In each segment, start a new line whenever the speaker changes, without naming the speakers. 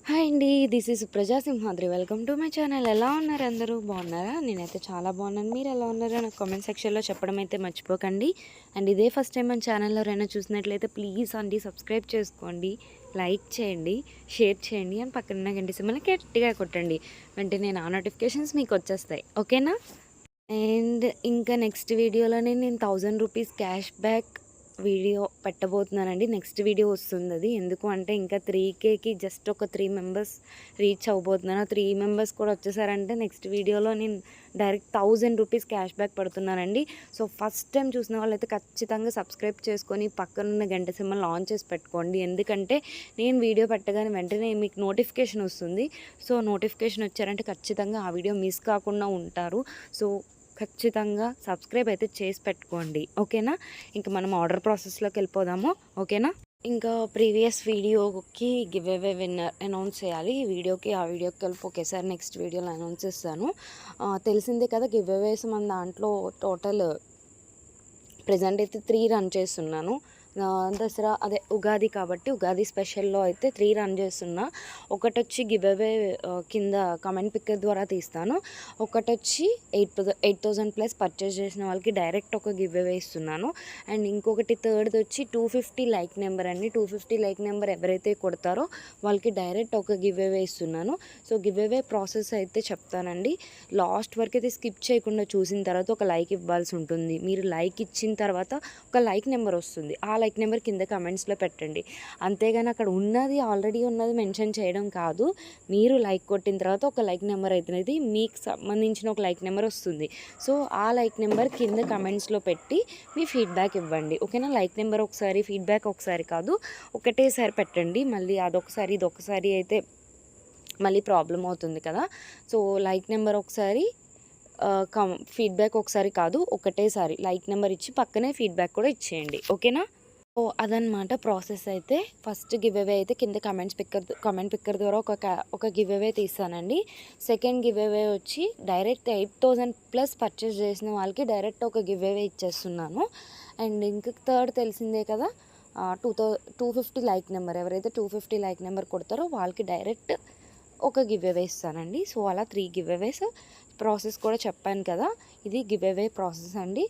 Hi అండి. This is ప్రజా Simhadri. Welcome to my channel. ఎలా ఉన్నారు అందరూ? బాగున్నారా? నేనైతే చాలా బాగున్నాను. మీరు ఎలా ఉన్నారో నాకు కామెంట్ సెక్షన్లో చెప్పడం అయితే మర్చిపోకండి. అండ్ ఇదే ఫస్ట్ టైం మన ఛానల్లో ఎవరైనా చూసినట్లయితే ప్లీజ్ అండి సబ్స్క్రైబ్ చేసుకోండి, లైక్ చేయండి, షేర్ చేయండి, అండ్ పక్కన గంట సింబల్ని గట్టిగా కొట్టండి. వెంటనే నా నోటిఫికేషన్స్ మీకు వచ్చేస్తాయి. ఓకేనా? అండ్ ఇంకా నెక్స్ట్ వీడియోలోనే నేను 1000 రూపీస్ క్యాష్ బ్యాక్ వీడియో పెట్టబోతున్నానండి. నెక్స్ట్ వీడియో వస్తుంది అది. ఎందుకు అంటే ఇంకా 3Kకి జస్ట్ ఒక 3 మెంబర్స్ రీచ్ అవ్వబోతున్నాను. 3 మెంబర్స్ కూడా వచ్చేసారంటే నెక్స్ట్ వీడియోలో నేను డైరెక్ట్ 1000 రూపీస్ క్యాష్ బ్యాక్ పెడుతున్నానండి. సో ఫస్ట్ టైం చూసిన వాళ్ళైతే ఖచ్చితంగా సబ్స్క్రైబ్ చేసుకొని పక్కనున్న గంట సింబల్ ఆన్ చేసి పెట్టుకోండి. ఎందుకంటే నేను వీడియో పెట్టగానే వెంటనే మీకు నోటిఫికేషన్ వస్తుంది. సో నోటిఫికేషన్ వచ్చారంటే ఖచ్చితంగా ఆ వీడియో మిస్ కాకుండా ఉంటారు. సో ఖచ్చితంగా సబ్స్క్రైబ్ అయితే చేసి పెట్టుకోండి. ఓకేనా? ఇంకా మనం ఆర్డర్ ప్రాసెస్లోకి వెళ్ళిపోదాము. ఓకేనా? ఇంకా ప్రీవియస్ వీడియోకి గివ్ అవే విన్నర్ అనౌన్స్ చేయాలి. ఈ వీడియోకి ఆ వీడియోకి కలిపి ఒకేసారి నెక్స్ట్ వీడియోలో అనౌన్స్ చేస్తాను. తెలిసిందే కదా, గివ్ అవేస్ మన దాంట్లో టోటల్ ప్రజెంట్ అయితే 3 రన్ చేస్తున్నాను. దసరా అదే ఉగాది కాబట్టి ఉగాది స్పెషల్లో అయితే 3 రన్ చేస్తున్నా. ఒకటొచ్చి గివ్ అవే కింద కమెంట్ పిక్కర్ ద్వారా తీస్తాను. ఒకటొచ్చి 8,000 ప్లస్ పర్చేస్ చేసిన వాళ్ళకి డైరెక్ట్ ఒక గివ్ అవే ఇస్తున్నాను. అండ్ ఇంకొకటి థర్డ్ది వచ్చి 250 లైక్ నెంబర్ అండి. 250 లైక్ నెంబర్ ఎవరైతే కొడతారో వాళ్ళకి డైరెక్ట్ ఒక గివ్ అవే ఇస్తున్నాను. సో గివ్ అవే ప్రాసెస్ అయితే చెప్తానండి. లాస్ట్ వరకు అయితే స్కిప్ చేయకుండా చూసిన తర్వాత ఒక లైక్ ఇవ్వాల్సి ఉంటుంది. మీరు లైక్ ఇచ్చిన తర్వాత ఒక లైక్ నెంబర్ వస్తుంది. ఆ లైక్ నెంబర్ కింద కమెంట్స్లో పెట్టండి. అంతేగాని అక్కడ ఆల్రెడీ ఉన్నది మెన్షన్ చేయడం కాదు. మీరు లైక్ కొట్టిన తర్వాత ఒక లైక్ నెంబర్ అవుతున్నది మీకు సంబంధించిన ఒక లైక్ నెంబర్ వస్తుంది. సో ఆ లైక్ నెంబర్ కింద కమెంట్స్లో పెట్టి మీ ఫీడ్బ్యాక్ ఇవ్వండి. ఓకేనా? లైక్ నెంబర్ ఒకసారి, ఫీడ్బ్యాక్ ఒకసారి కాదు, ఒకటేసారి పెట్టండి. మళ్ళీ అదొకసారి ఇదొకసారి అయితే మళ్ళీ ప్రాబ్లం అవుతుంది కదా. సో లైక్ నెంబర్ ఒకసారి, ఫీడ్బ్యాక్ ఒకసారి కాదు, ఒకటేసారి లైక్ నెంబర్ ఇచ్చి పక్కనే ఫీడ్బ్యాక్ కూడా ఇచ్చేయండి. ఓకేనా? సో అదనమాట ప్రాసెస్. అయితే ఫస్ట్ గివ్ అవే అయితే కింద కమెంట్ పిక్కర్ ద్వారా ఒక గివ్ అవే తీస్తానండి. సెకండ్ గివ్ అవే వచ్చి డైరెక్ట్ 8,000 ప్లస్ పర్చేస్ చేసిన వాళ్ళకి డైరెక్ట్ ఒక గివ్ అవే ఇచ్చేస్తున్నాను. అండ్ ఇంక థర్డ్ తెలిసిందే కదా, 250 లైక్ నెంబర్ ఎవరైతే 250 లైక్ నెంబర్ కొడతారో వాళ్ళకి డైరెక్ట్ ఒక గివ్ అవే ఇస్తానండి. సో అలా 3 గివ్ అవేస్ ప్రాసెస్ కూడా చెప్పాను కదా. ఇది గివ్ అవే ప్రాసెస్ అండి.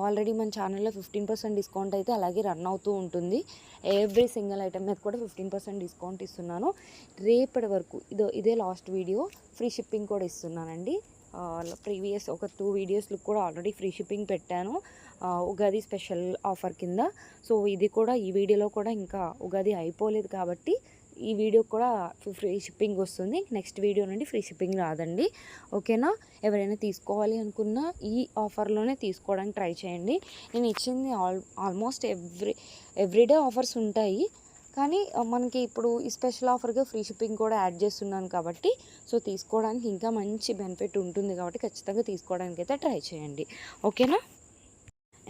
ఆల్రెడీ మన ఛానల్లో 15% డిస్కౌంట్ అయితే అలాగే రన్ అవుతూ ఉంటుంది. ఎవ్రీ సింగిల్ ఐటమ్ మీద కూడా 15% డిస్కౌంట్ ఇస్తున్నాను రేపటి వరకు. ఇదే లాస్ట్ వీడియో. ఫ్రీ షిప్పింగ్ కూడా ఇస్తున్నానండి. ప్రీవియస్ ఒక 2 వీడియోస్లో కూడా ఆల్రెడీ ఫ్రీ షిప్పింగ్ పెట్టాను ఉగాది స్పెషల్ ఆఫర్ కింద. సో ఇది కూడా ఈ వీడియోలో కూడా ఇంకా ఉగాది అయిపోలేదు కాబట్టి ఈ వీడియో కూడా ఫ్రీ షిప్పింగ్ వస్తుంది. నెక్స్ట్ వీడియో నుండి ఫ్రీ షిప్పింగ్ రాదండి. ఓకేనా? ఎవరైనా తీసుకోవాలి అనుకున్నా ఈ ఆఫర్లోనే తీసుకోవడానికి ట్రై చేయండి. నేను ఇచ్చింది ఆల్మోస్ట్ ఎవ్రీడే ఆఫర్స్ ఉంటాయి. కానీ మనకి ఇప్పుడు ఈ స్పెషల్ ఆఫర్గా ఫ్రీ షిప్పింగ్ కూడా యాడ్ చేస్తున్నాను కాబట్టి సో తీసుకోవడానికి ఇంకా మంచి బెనిఫిట్ ఉంటుంది కాబట్టి ఖచ్చితంగా తీసుకోవడానికి అయితే ట్రై చేయండి. ఓకేనా?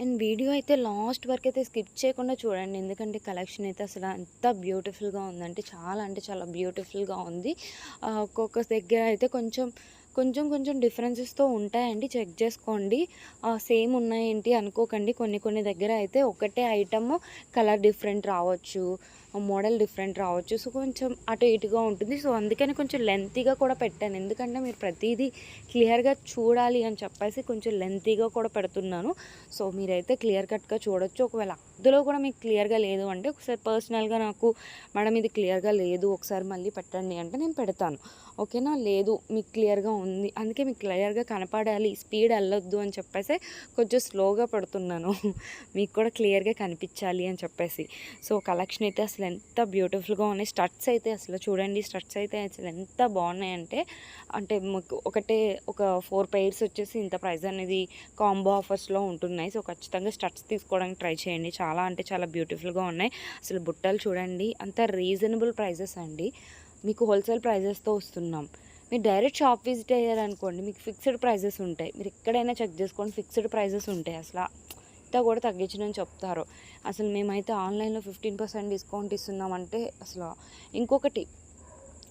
అండ్ వీడియో అయితే లాస్ట్ వరకు అయితే స్కిప్ చేయకుండా చూడండి. ఎందుకంటే కలెక్షన్ అయితే అసలు ఎంత బ్యూటిఫుల్గా ఉందంటే అంటే చాలా బ్యూటిఫుల్గా ఉంది. ఒక్కొక్క దగ్గర అయితే కొంచెం డిఫరెన్సెస్తో ఉంటాయండి. చెక్ చేసుకోండి. సేమ్ ఉన్నాయేంటి అనుకోకండి. కొన్ని దగ్గర అయితే ఒకటే ఐటమ్ కలర్ డిఫరెంట్ రావచ్చు, మోడల్ డిఫరెంట్ రావచ్చు. సో కొంచెం అటు ఇటుగా ఉంటుంది. సో అందుకని కొంచెం లెంతీగా కూడా పెట్టాను. ఎందుకంటే మీరు ప్రతిదీ క్లియర్గా చూడాలి అని చెప్పేసి కొంచెం లెంతీగా కూడా పెడుతున్నాను. సో మీరైతే క్లియర్ కట్గా చూడొచ్చు. ఒకవేళ అందులో కూడా మీకు క్లియర్గా లేదు అంటే ఒకసారి పర్సనల్గా నాకు మేడం ఇది క్లియర్గా లేదు ఒకసారి మళ్ళీ పెట్టండి అంటే నేను పెడతాను. ఓకేనా? లేదు మీకు క్లియర్గా ఉంది, అందుకే మీకు క్లియర్గా కనపడాలి, స్పీడ్ వెళ్ళొద్దు అని చెప్పేసి కొంచెం స్లోగా పెడుతున్నాను మీకు కూడా క్లియర్గా కనిపించాలి అని చెప్పేసి. సో కలెక్షన్ అయితే అసలు ఎంత బ్యూటిఫుల్గా ఉన్నాయి. స్టడ్స్ అయితే అసలు చూడండి, స్టడ్స్ అయితే అసలు ఎంత బాగున్నాయంటే మాకు ఒక 4 పెయిర్స్ వచ్చేసి ఇంత ప్రైస్ అనేది కాంబో ఆఫర్స్లో ఉంటున్నాయి. సో ఖచ్చితంగా స్టడ్స్ తీసుకోవడానికి ట్రై చేయండి. చాలా బ్యూటిఫుల్గా ఉన్నాయి. అసలు బుట్టలు చూడండి, అంత రీజనబుల్ ప్రైజెస్ అండి. మీకు హోల్సేల్ ప్రైజెస్తో వస్తున్నాం. మీరు డైరెక్ట్ షాప్ విజిట్ అయ్యారనుకోండి మీకు ఫిక్స్డ్ ప్రైజెస్ ఉంటాయి. మీరు ఎక్కడైనా చెక్ చేసుకోండి, ఫిక్స్డ్ ప్రైజెస్ ఉంటాయి. అసలు ఇంత కూడా తగ్గించడం చెప్తారు. అసలు మేమైతే ఆన్లైన్లో 15% డిస్కౌంట్ ఇస్తున్నామంటే అసలు ఇంకొకటి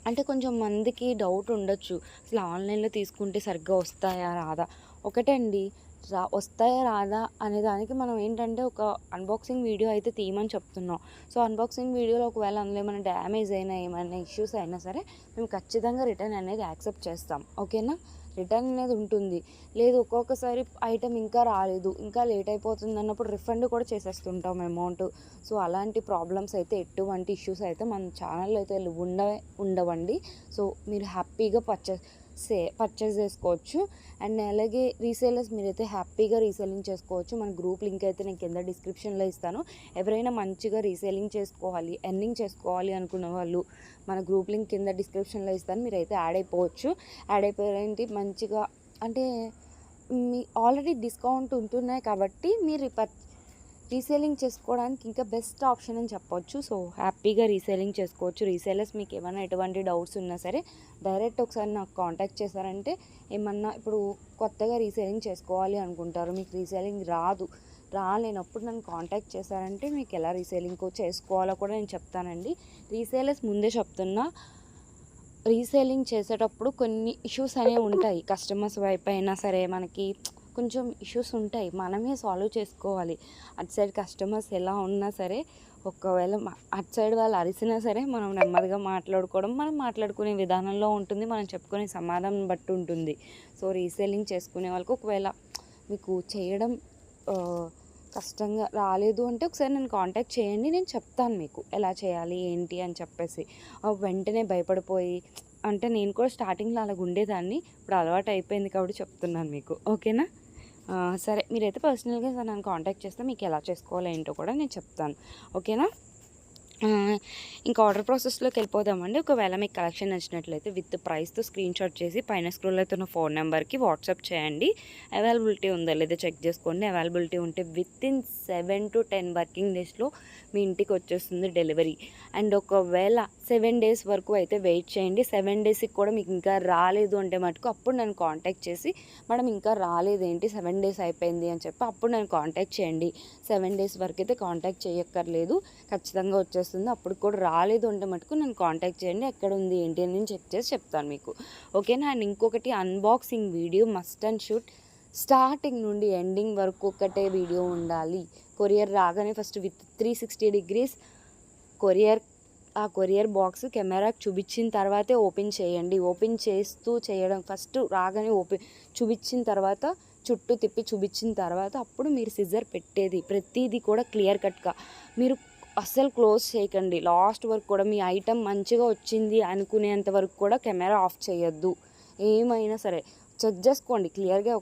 అంటే కొంచెం మందికి డౌట్ ఉండొచ్చు, అసలు ఆన్లైన్లో తీసుకుంటే సరిగ్గా వస్తాయా రాదా. ఒకటే అండి, వస్తాయా రాదా అనే దానికి మనం ఏంటంటే ఒక అన్బాక్సింగ్ వీడియో అయితే తీయమని చెప్తున్నాం. సో అన్బాక్సింగ్ వీడియోలో ఒకవేళ అందులో ఏమైనా డ్యామేజ్ అయినా ఏమైనా ఇష్యూస్ అయినా సరే మేము ఖచ్చితంగా రిటర్న్ అనేది యాక్సెప్ట్ చేస్తాం. ఓకేనా, రిటర్న్ అనేది ఉంటుంది. లేదు ఒక్కొక్కసారి ఐటెం ఇంకా రాలేదు, ఇంకా లేట్ అయిపోతుంది అన్నప్పుడు రిఫండ్ కూడా చేసేస్తుంటాం అమౌంట్. సో అలాంటి ప్రాబ్లమ్స్ అయితే ఎటువంటి ఇష్యూస్ అయితే మన ఛానల్లో అయితే ఉండవండి. సో మీరు హ్యాపీగా పర్చేస్ చేసుకోవచ్చు. అండ్ అలాగే రీసేలర్స్ మీరైతే హ్యాపీగా రీసేలింగ్ చేసుకోవచ్చు. మన గ్రూప్ లింక్ అయితే నేను కింద డిస్క్రిప్షన్లో ఇస్తాను. ఎవరైనా మంచిగా రీసేలింగ్ చేసుకోవాలి, ఎర్నింగ్ చేసుకోవాలి అనుకున్న వాళ్ళు మన గ్రూప్ లింక్ కింద డిస్క్రిప్షన్లో ఇస్తాను. మీరైతే యాడ్ అయిపోవచ్చు. యాడ్ అయిపోయారంటే మంచిగా అంటే మీ ఆల్రెడీ డిస్కౌంట్ ఉంటున్నాయి కాబట్టి మీరు రీసేలింగ్ చేసుకోవడానికి ఇంకా బెస్ట్ ఆప్షన్ అని చెప్పొచ్చు. సో హ్యాపీగా రీసేలింగ్ చేసుకోవచ్చు. రీసేలర్స్ మీకు ఏమైనా ఎటువంటి డౌట్స్ ఉన్నా సరే డైరెక్ట్ ఒకసారి నాకు కాంటాక్ట్ చేశారంటే, ఏమన్నా ఇప్పుడు కొత్తగా రీసేలింగ్ చేసుకోవాలి అనుకుంటారు, మీకు రీసేలింగ్ రాలేనప్పుడు నన్ను కాంటాక్ట్ చేశారంటే మీకు ఎలా రీసేలింగ్ చేసుకోవాలో కూడా నేను చెప్తానండి. రీసేలర్స్ ముందే చెప్తున్నా, రీసేలింగ్ చేసేటప్పుడు కొన్ని ఇష్యూస్ అనేవి ఉంటాయి. కస్టమర్స్ వైపు అయినా సరే మనకి కొంచెం ఇష్యూస్ ఉంటాయి, మనమే సాల్వ్ చేసుకోవాలి. అటు సైడ్ కస్టమర్స్ ఎలా ఉన్నా సరే, ఒకవేళ అటు సైడ్ వాళ్ళు అరిసినా సరే మనం నెమ్మదిగా మాట్లాడుకోవడం, మనం మాట్లాడుకునే విధానంలో ఉంటుంది, మనం చెప్పుకునే సమాధానం బట్టి ఉంటుంది. సో రీసేలింగ్ చేసుకునే వాళ్ళకి ఒకవేళ మీకు చేయడం కష్టంగా రాలేదు అంటే ఒకసారి నన్ను కాంటాక్ట్ చేయండి, నేను చెప్తాను మీకు ఎలా చేయాలి ఏంటి అని చెప్పేసి. వెంటనే భయపడిపోయి అంటే నేను కూడా స్టార్టింగ్లో అలాగ ఉండేదాన్ని, ఇప్పుడు అలవాటు అయిపోయింది కాబట్టి చెప్తున్నాను మీకు. ఓకేనా, సరే మీరైతే పర్సనల్గా నన్ను కాంటాక్ట్ చేస్తే మీకు ఎలా చేసుకోవాలో ఏంటో కూడా నేను చెప్తాను. ఓకేనా, ఇంకా ఆర్డర్ ప్రాసెస్లోకి వెళ్ళిపోదామండి. ఒకవేళ మీకు కలెక్షన్ నచ్చినట్లయితే విత్ ప్రైస్తో స్క్రీన్ షాట్ చేసి పైన స్క్రోల్ అవుతున్న ఫోన్ నెంబర్కి వాట్సాప్ చేయండి. అవైలబిలిటీ ఉందా లేదా చెక్ చేసుకోండి. అవైలబిలిటీ ఉంటే విత్ ఇన్ 7 to 10 వర్కింగ్ డేస్లో మీ ఇంటికి వచ్చేస్తుంది డెలివరీ. అండ్ ఒకవేళ 7 days వరకు అయితే వెయిట్ చేయండి. 7 daysకి కూడా మీకు ఇంకా రాలేదు అంటే మటుకు అప్పుడు నన్ను కాంటాక్ట్ చేసి, మేడం ఇంకా రాలేదేంటి 7 days అయిపోయింది అని చెప్పి అప్పుడు నన్ను కాంటాక్ట్ చేయండి. 7 days వరకు అయితే కాంటాక్ట్ చేయక్కర్లేదు, ఖచ్చితంగా వచ్చేస్తుంది. అప్పుడు కూడా రాలేదు అంటే మటుకు నన్ను కాంటాక్ట్ చేయండి, ఎక్కడ ఉంది ఏంటి అని నేను చెక్ చేసి చెప్తాను మీకు. ఓకేనా, అండ్ ఇంకొకటి unboxing video must and shoot starting నుండి ఎండింగ్ వరకు ఒకటే వీడియో ఉండాలి. కొరియర్ రాగానే first with 360 degrees courier box కెమెరాకి చూపించిన తర్వాతే ఓపెన్ చేయండి. ఓపెన్ చేస్తూ చేయడం, ఫస్ట్ రాగానే చూపించిన తర్వాత చుట్టూ తిప్పి చూపించిన తర్వాత అప్పుడు మీరు సిజర్ పెట్టేది ప్రతిదీ కూడా క్లియర్ కట్గా మీరు అస్సలు క్లోజ్ చేయకండి. లాస్ట్ వరకు కూడా మీ ఐటెం మంచిగా వచ్చింది అనుకునేంత వరకు కూడా కెమెరా ఆఫ్ చేయొద్దు. ఏమైనా సరే చెక్ చేసుకోండి క్లియర్గా.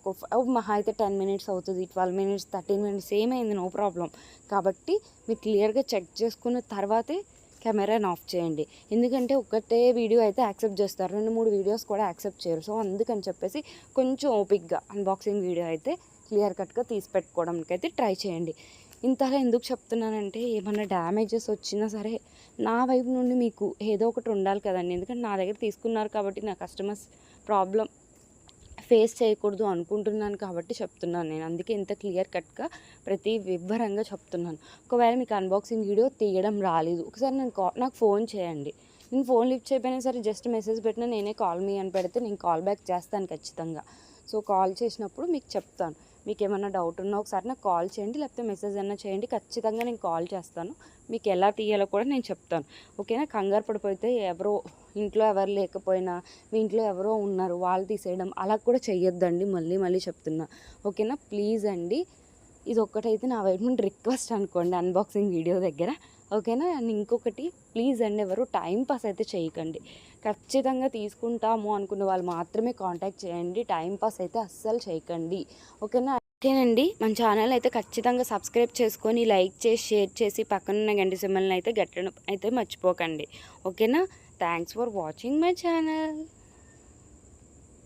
మహా అయితే 10 minutes అవుతుంది, 12 minutes, 13 minutes ఏమైంది, నో ప్రాబ్లం. కాబట్టి మీరు క్లియర్గా చెక్ చేసుకున్న తర్వాతే కెమెరాని ఆఫ్ చేయండి. ఎందుకంటే ఒకటే వీడియో అయితే యాక్సెప్ట్ చేస్తారు, 2-3 వీడియోస్ కూడా యాక్సెప్ట్ చేయరు. సో అందుకని చెప్పేసి కొంచెం ఓపిక్గా అన్బాక్సింగ్ వీడియో అయితే క్లియర్ కట్గా తీసి పెట్టుకోవడానికి అయితే ట్రై చేయండి. ఇంతలా ఎందుకు చెప్తున్నానంటే, ఏమన్నా డ్యామేజెస్ వచ్చినా సరే నా వైపు నుండి మీకు ఏదో ఒకటి ఉండాలి కదండి. ఎందుకంటే నా దగ్గర తీసుకున్నారు కాబట్టి నా కస్టమర్స్ ప్రాబ్లం ఫేస్ చేయకూడదు అనుకుంటున్నాను కాబట్టి చెప్తున్నాను నేను. అందుకే ఇంత క్లియర్ కట్గా ప్రతి వివరంగా చెప్తున్నాను. ఒకవేళ మీకు అన్బాక్సింగ్ వీడియో తీయడం రాలేదు, ఒకసారి నాకు ఫోన్ చేయండి. నేను ఫోన్ లిఫ్ట్ చేయకపోయినా సరే జస్ట్ మెసేజ్ పెట్టినా నేనే కాల్ మీ అని పెడితే నేను కాల్ బ్యాక్ చేస్తాను ఖచ్చితంగా. సో కాల్ చేసినప్పుడు మీకు చెప్తాను. మీకు ఏమైనా డౌట్ ఉన్నా ఒకసారి నాకు కాల్ చేయండి, లేకపోతే మెసేజ్ అయినా చేయండి, ఖచ్చితంగా నేను కాల్ చేస్తాను. మీకు ఎలా తీయాలో కూడా నేను చెప్తాను. ఓకేనా, కంగారు పడిపోతే ఎవరో ఇంట్లో ఎవరు లేకపోయినా మీ ఇంట్లో ఎవరో ఉన్నారు వాళ్ళు తీసేయడం అలా కూడా చెయ్యొద్దండి. మళ్ళీ చెప్తున్నా. ఓకేనా, ప్లీజ్ అండి, ఇది ఒక్కటైతే నా వైపు నుండి రిక్వెస్ట్ అనుకోండి అన్బాక్సింగ్ వీడియో దగ్గర. ఓకేనా, అండ్ ఇంకొకటి ప్లీజ్ అండి, ఎవరు టైం పాస్ అయితే చేయకండి. ఖచ్చితంగా తీసుకుంటాము అనుకున్న వాళ్ళు మాత్రమే కాంటాక్ట్ చేయండి, టైం పాస్ అయితే అస్సలు చేయకండి. ఓకేనండి, మన ఛానల్ అయితే ఖచ్చితంగా సబ్స్క్రైబ్ చేసుకొని లైక్ చేసి షేర్ చేసి పక్కనున్న గంట సింబల్ని అయితే గట్టడం అయితే మర్చిపోకండి. ఓకేనా, thanks for watching my channel.